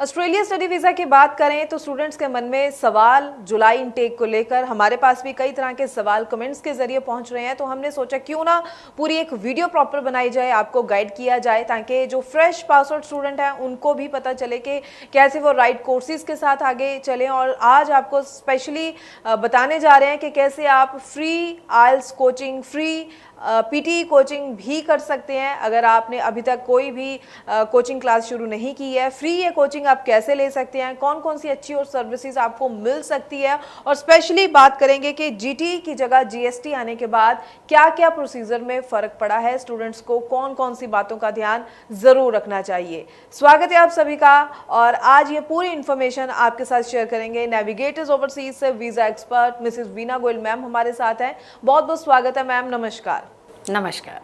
Australia study visa की बात करें तो स्टूडेंट्स के मन में सवाल जुलाई इनटेक को लेकर हमारे पास भी कई तरह के सवाल कमेंट्स के जरिए पहुंच रहे हैं, तो हमने सोचा क्यों ना पूरी एक वीडियो प्रॉपर बनाई जाए, आपको गाइड किया जाए ताकि जो फ्रेश पास आउट स्टूडेंट हैं उनको भी पता चले कि कैसे वो राइट कोर्सेज के साथ आगे चलें। और आज आपको स्पेशली बताने जा रहे हैं कि कैसे आप फ्री आइल्स कोचिंग, फ्री पीटी कोचिंग भी कर सकते हैं। अगर आपने अभी तक कोई भी कोचिंग क्लास शुरू नहीं की है, फ्री ये कोचिंग आप कैसे ले सकते हैं, कौन कौन सी अच्छी और सर्विसेज आपको मिल सकती है, और स्पेशली बात करेंगे कि जीटी की जगह जीएसटी आने के बाद क्या क्या प्रोसीजर में फ़र्क पड़ा है, स्टूडेंट्स को कौन कौन सी बातों का ध्यान ज़रूर रखना चाहिए। स्वागत है आप सभी का, और आज ये पूरी इन्फॉर्मेशन आपके साथ शेयर करेंगे नेविगेटर्स ओवरसीज से visa expert Mrs Veena Goyal ma'am हमारे साथ हैं। बहुत बहुत स्वागत है मैम, नमस्कार। नमस्कार।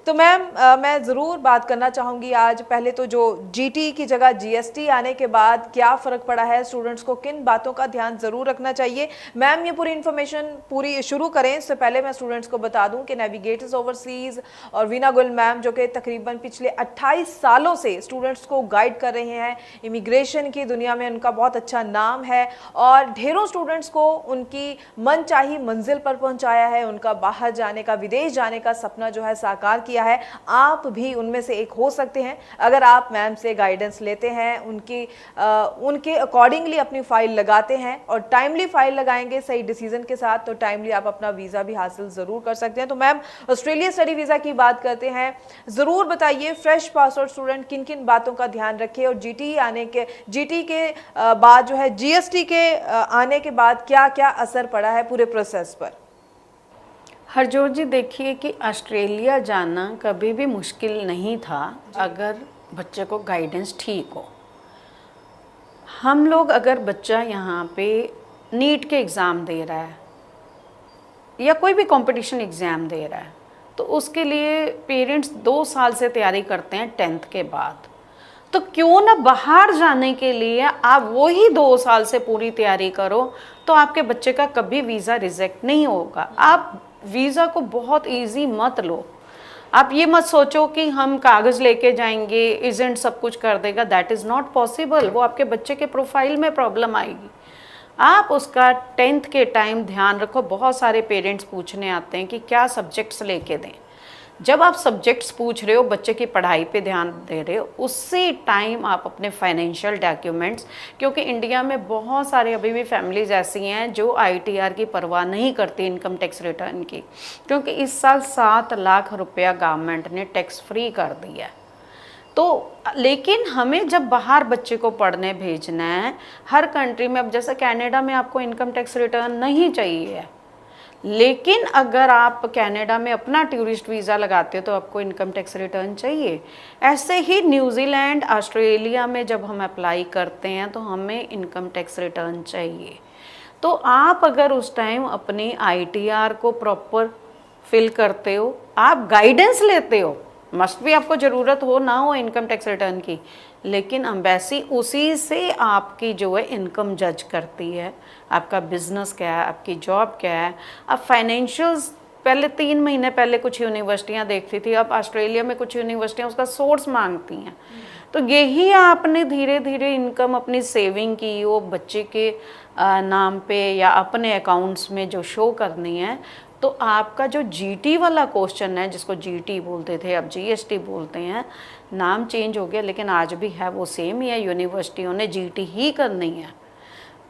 तो मैम मैं ज़रूर बात करना चाहूँगी आज पहले तो जो जीटी की जगह जीएसटी आने के बाद क्या फ़र्क पड़ा है, स्टूडेंट्स को किन बातों का ध्यान ज़रूर रखना चाहिए। मैम ये पूरी इन्फॉर्मेशन पूरी शुरू करें इससे पहले मैं स्टूडेंट्स को बता दूं कि नेविगेटर्स ओवरसीज़ और वीना गुल मैम जो कि तकरीबन पिछले 28 सालों से स्टूडेंट्स को गाइड कर रहे हैं, इमिग्रेशन की दुनिया में उनका बहुत अच्छा नाम है और ढेरों स्टूडेंट्स को उनकी मनचाही मंजिल पर पहुँचाया है, उनका बाहर जाने का, विदेश जाने का सपना जो है साकार किया है। आप भी उनमें से एक हो सकते हैं अगर आप मैम से गाइडेंस लेते हैं, उनके अकॉर्डिंगली अपनी फाइल लगाते हैं और टाइमली फाइल लगाएंगे सही डिसीजन के साथ, तो टाइमली आप अपना वीज़ा भी हासिल ज़रूर कर सकते हैं। तो मैम ऑस्ट्रेलिया स्टडी वीज़ा की बात करते हैं, ज़रूर बताइए फ्रेश पासआउट स्टूडेंट किन किन बातों का ध्यान रखे और जीटी के बाद जो है जीएसटी के आने के बाद क्या क्या असर पड़ा है पूरे प्रोसेस पर। हरजोत जी, देखिए कि ऑस्ट्रेलिया जाना कभी भी मुश्किल नहीं था अगर बच्चे को गाइडेंस ठीक हो। हम लोग अगर बच्चा यहाँ पे नीट के एग्ज़ाम दे रहा है या कोई भी कंपटीशन एग्ज़ाम दे रहा है तो उसके लिए पेरेंट्स 2 साल से तैयारी करते हैं 10th के बाद। तो क्यों ना बाहर जाने के लिए आप वही 2 साल से पूरी तैयारी करो, तो आपके बच्चे का कभी वीज़ा रिजेक्ट नहीं होगा। आप वीज़ा को बहुत इजी मत लो। आप ये मत सोचो कि हम कागज़ लेके जाएंगे, एजेंट सब कुछ कर देगा, दैट इज़ नॉट पॉसिबल। वो आपके बच्चे के प्रोफाइल में प्रॉब्लम आएगी। आप उसका 10th के टाइम ध्यान रखो। बहुत सारे पेरेंट्स पूछने आते हैं कि क्या सब्जेक्ट्स लेके दें। जब आप सब्जेक्ट्स पूछ रहे हो, बच्चे की पढ़ाई पे ध्यान दे रहे हो, उसी टाइम आप अपने फाइनेंशियल डॉक्यूमेंट्स, क्योंकि इंडिया में बहुत सारे अभी भी फैमिलीज़ ऐसी हैं जो आईटीआर की परवाह नहीं करती, इनकम टैक्स रिटर्न की, क्योंकि इस साल 7 लाख रुपया गवर्नमेंट ने टैक्स फ्री कर दिया है। तो लेकिन हमें जब बाहर बच्चे को पढ़ने भेजना है, हर कंट्री में, अब जैसे कनाडा में आपको इनकम टैक्स रिटर्न नहीं चाहिए, लेकिन अगर आप कनाडा में अपना टूरिस्ट वीज़ा लगाते हो तो आपको इनकम टैक्स रिटर्न चाहिए। ऐसे ही न्यूजीलैंड, ऑस्ट्रेलिया में जब हम अप्लाई करते हैं तो हमें इनकम टैक्स रिटर्न चाहिए। तो आप अगर उस टाइम अपनी आईटीआर को प्रॉपर फिल करते हो, आप गाइडेंस लेते हो, मस्ट भी आपको ज़रूरत हो ना हो इनकम टैक्स रिटर्न की, लेकिन एम्बेसी उसी से आपकी जो है इनकम जज करती है, आपका बिजनेस क्या है, आपकी जॉब क्या है। अब फाइनेंशियल्स पहले 3 महीने पहले कुछ यूनिवर्सिटियां देखती थी, अब ऑस्ट्रेलिया में कुछ यूनिवर्सिटियां उसका सोर्स मांगती हैं। तो यही आपने धीरे धीरे इनकम अपनी सेविंग की, वो बच्चे के नाम पे या अपने अकाउंट्स में जो शो करनी है, तो आपका जो जीटी वाला क्वेश्चन है, जिसको जीटी बोलते थे अब जीएसटी बोलते हैं, नाम चेंज हो गया लेकिन आज भी है वो सेम ही है। यूनिवर्सिटियों ने जीटी ही करनी है,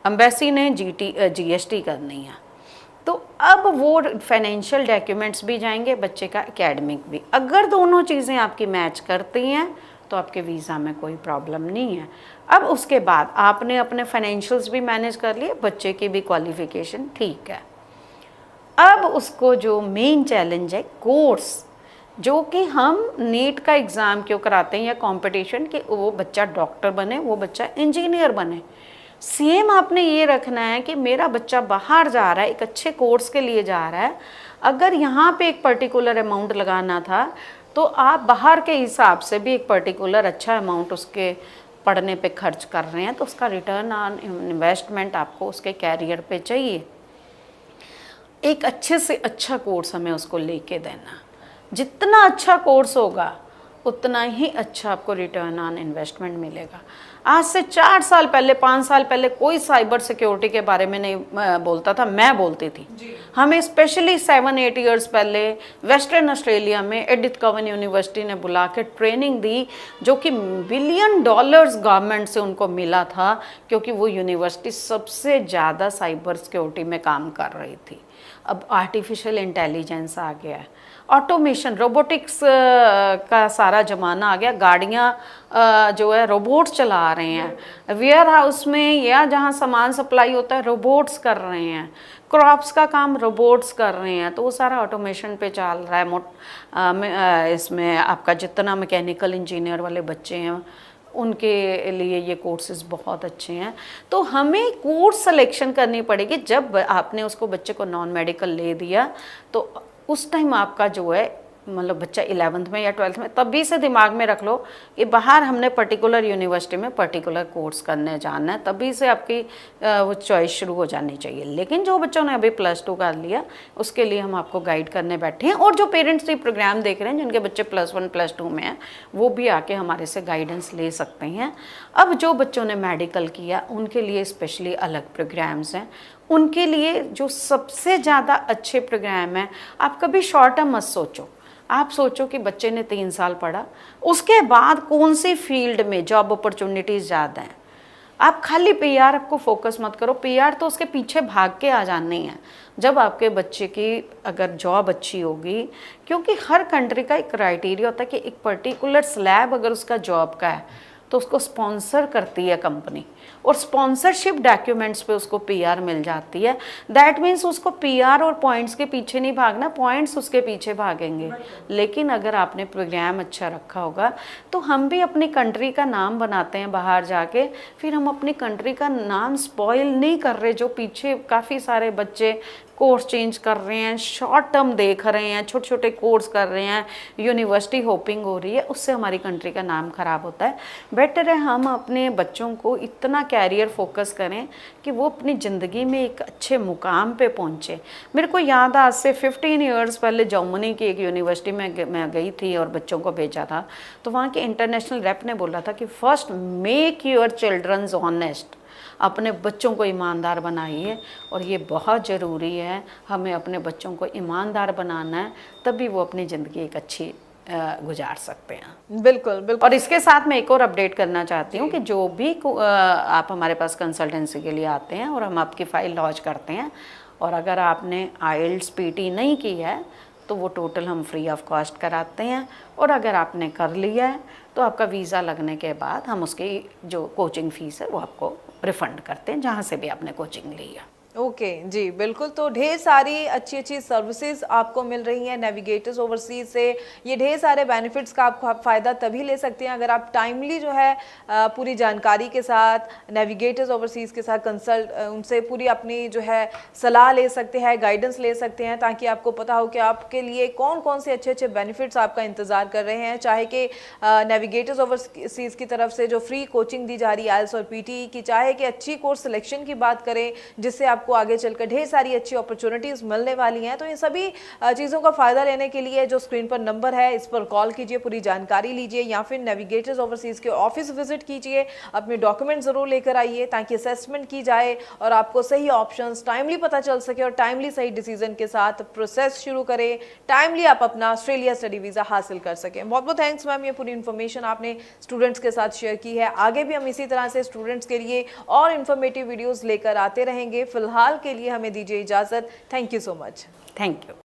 एम्बेसी ने जीएसटी करनी है। तो अब वो फाइनेंशियल डॉक्यूमेंट्स भी जाएंगे, बच्चे का एकेडमिक भी। अगर दोनों चीज़ें आपकी मैच करती हैं तो आपके वीज़ा में कोई प्रॉब्लम नहीं है। अब उसके बाद आपने अपने फाइनेंशियल्स भी मैनेज कर लिए, बच्चे की भी क्वालिफिकेशन ठीक है। अब उसको जो मेन चैलेंज है कोर्स, जो कि हम नीट का एग्ज़ाम क्यों कराते हैं या कंपटीशन, कि वो बच्चा डॉक्टर बने, वो बच्चा इंजीनियर बने। सेम आपने ये रखना है कि मेरा बच्चा बाहर जा रहा है, एक अच्छे कोर्स के लिए जा रहा है, अगर यहाँ पे एक पर्टिकुलर अमाउंट लगाना था तो आप बाहर के हिसाब से भी एक पर्टिकुलर अच्छा अमाउंट उसके पढ़ने पे खर्च कर रहे हैं, तो उसका रिटर्न ऑन इन्वेस्टमेंट आपको उसके कैरियर पे चाहिए। एक अच्छे से अच्छा कोर्स हमें उसको लेके देना। जितना अच्छा कोर्स होगा उतना ही अच्छा आपको रिटर्न ऑन इन्वेस्टमेंट मिलेगा। आज से 4 साल पहले, 5 साल पहले कोई साइबर सिक्योरिटी के बारे में नहीं बोलता था, मैं बोलती थी। हमें स्पेशली 7-8 इयर्स पहले वेस्टर्न ऑस्ट्रेलिया में एडिथ कवन यूनिवर्सिटी ने बुला के ट्रेनिंग दी, जो कि $1 बिलियन गवर्नमेंट से उनको मिला था, क्योंकि वो यूनिवर्सिटी सबसे ज़्यादा साइबर सिक्योरिटी में काम कर रही थी। अब आर्टिफिशियल इंटेलिजेंस आ गया है, ऑटोमेशन, रोबोटिक्स का सारा ज़माना आ गया। गाड़ियाँ जो है रोबोट्स चला रहे हैं, वेयर हाउस में या जहाँ सामान सप्लाई होता है रोबोट्स कर रहे हैं, क्रॉप्स का काम रोबोट्स कर रहे हैं, तो वो सारा ऑटोमेशन पे चल रहा है। इसमें आपका जितना मैकेनिकल इंजीनियर वाले बच्चे हैं उनके लिए ये कोर्सेज बहुत अच्छे हैं। तो हमें कोर्स सिलेक्शन करनी पड़ेगी। जब आपने उसको बच्चे को नॉन मेडिकल ले दिया तो उस टाइम आपका जो है, मतलब बच्चा 11th में या 12th में, तभी से दिमाग में रख लो कि बाहर हमने पर्टिकुलर यूनिवर्सिटी में पर्टिकुलर कोर्स करने जाना है, तभी से आपकी वो चॉइस शुरू हो जानी चाहिए। लेकिन जो बच्चों ने अभी +2 कर लिया, उसके लिए हम आपको गाइड करने बैठे हैं। और जो पेरेंट्स ये प्रोग्राम देख रहे हैं जिनके बच्चे +1 +2 में हैं, वो भी आके हमारे से गाइडेंस ले सकते हैं। अब जो बच्चों ने मेडिकल किया उनके लिए स्पेशली अलग प्रोग्राम्स हैं। उनके लिए जो सबसे ज़्यादा अच्छे प्रोग्राम हैं, आप कभी शॉर्ट टर्म मत सोचो। आप सोचो कि बच्चे ने 3 साल पढ़ा, उसके बाद कौन सी फील्ड में जॉब अपॉर्चुनिटीज़ ज़्यादा हैं। आप खाली पीआर को फोकस मत करो, पीआर तो उसके पीछे भाग के आ जाने हैं जब आपके बच्चे की अगर जॉब अच्छी होगी। क्योंकि हर कंट्री का एक क्राइटेरिया होता है कि एक पर्टिकुलर स्लैब अगर उसका जॉब का है तो उसको स्पॉन्सर करती है कंपनी, और स्पॉन्सरशिप डॉक्यूमेंट्स पे उसको पीआर मिल जाती है। दैट मीन्स उसको पीआर और पॉइंट्स के पीछे नहीं भागना, पॉइंट्स उसके पीछे भागेंगे। लेकिन अगर आपने प्रोग्राम अच्छा रखा होगा तो हम भी अपनी कंट्री का नाम बनाते हैं बाहर जाके, फिर हम अपनी कंट्री का नाम स्पॉइल नहीं कर रहे। जो पीछे काफ़ी सारे बच्चे कोर्स चेंज कर रहे हैं, शॉर्ट टर्म देख रहे हैं, छोटे छोटे कोर्स कर रहे हैं, यूनिवर्सिटी होपिंग हो रही है, उससे हमारी कंट्री का नाम ख़राब होता है। बेटर है हम अपने बच्चों को इतना कैरियर फोकस करें कि वो अपनी ज़िंदगी में एक अच्छे मुकाम पे पहुँचे। मेरे को याद है आज से 15 ईयर्स पहले जर्मनी की एक यूनिवर्सिटी में मैं गई थी और बच्चों को भेजा था, तो वहाँ के इंटरनेशनल रेप ने बोला था कि first make your childrens honest, अपने बच्चों को ईमानदार बनाइए। और ये बहुत ज़रूरी है, हमें अपने बच्चों को ईमानदार बनाना है, तभी वो अपनी ज़िंदगी एक अच्छी गुजार सकते हैं। बिल्कुल बिल्कुल। और इसके साथ मैं एक और अपडेट करना चाहती हूँ कि जो भी आप हमारे पास कंसल्टेंसी के लिए आते हैं और हम आपकी फ़ाइल लॉन्च करते हैं, और अगर आपने IELTS PT नहीं की है तो वो टोटल हम फ्री ऑफ कॉस्ट कराते हैं। और अगर आपने कर लिया है तो आपका वीज़ा लगने के बाद हम उसकी जो कोचिंग फ़ीस है वो आपको रिफ़ंड करते हैं, जहाँ से भी आपने कोचिंग ली है। ओके जी बिल्कुल। तो ढेर सारी अच्छी अच्छी सर्विसेज आपको मिल रही हैं नेविगेटर्स ओवरसीज से। ये ढेर सारे बेनिफिट्स का आप फ़ायदा तभी ले सकते हैं अगर आप टाइमली जो है पूरी जानकारी के साथ नेविगेटर्स ओवरसीज के साथ उनसे पूरी अपनी जो है सलाह ले सकते हैं, गाइडेंस ले सकते हैं, ताकि आपको पता हो कि आपके लिए कौन कौन से अच्छे अच्छे बेनिफिट्स आपका इंतज़ार कर रहे हैं। चाहे कि नेविगेटर्स ओवरसीज की तरफ से जो फ्री कोचिंग दी जा रही है IELTS और PT की, चाहे कि अच्छी कोर्स सिलेक्शन की बात करें जिससे आपको आगे चलकर ढेर सारी अच्छी अपॉर्चुनिटीज मिलने वाली हैं। तो इन सभी चीज़ों का फ़ायदा लेने के लिए जो स्क्रीन पर नंबर है इस पर कॉल कीजिए, पूरी जानकारी लीजिए, या फिर नेविगेटर्स ओवरसीज के ऑफिस विजिट कीजिए। अपने डॉक्यूमेंट ज़रूर लेकर आइए ताकि असेसमेंट की जाए और आपको सही ऑप्शंस टाइमली पता चल सके और टाइमली सही डिसीजन के साथ प्रोसेस शुरू करें, टाइमली आप अपना ऑस्ट्रेलिया स्टडी वीज़ा हासिल कर सकें। बहुत बहुत थैंक्स मैम, ये पूरी इन्फॉर्मेशन आपने स्टूडेंट्स के साथ शेयर की है। आगे भी हम इसी तरह से स्टूडेंट्स के लिए और इन्फॉर्मेटिव वीडियोज़ लेकर आते रहेंगे। फिलहाल के लिए हमें दीजिए इजाज़त। Thank you so much. Thank you.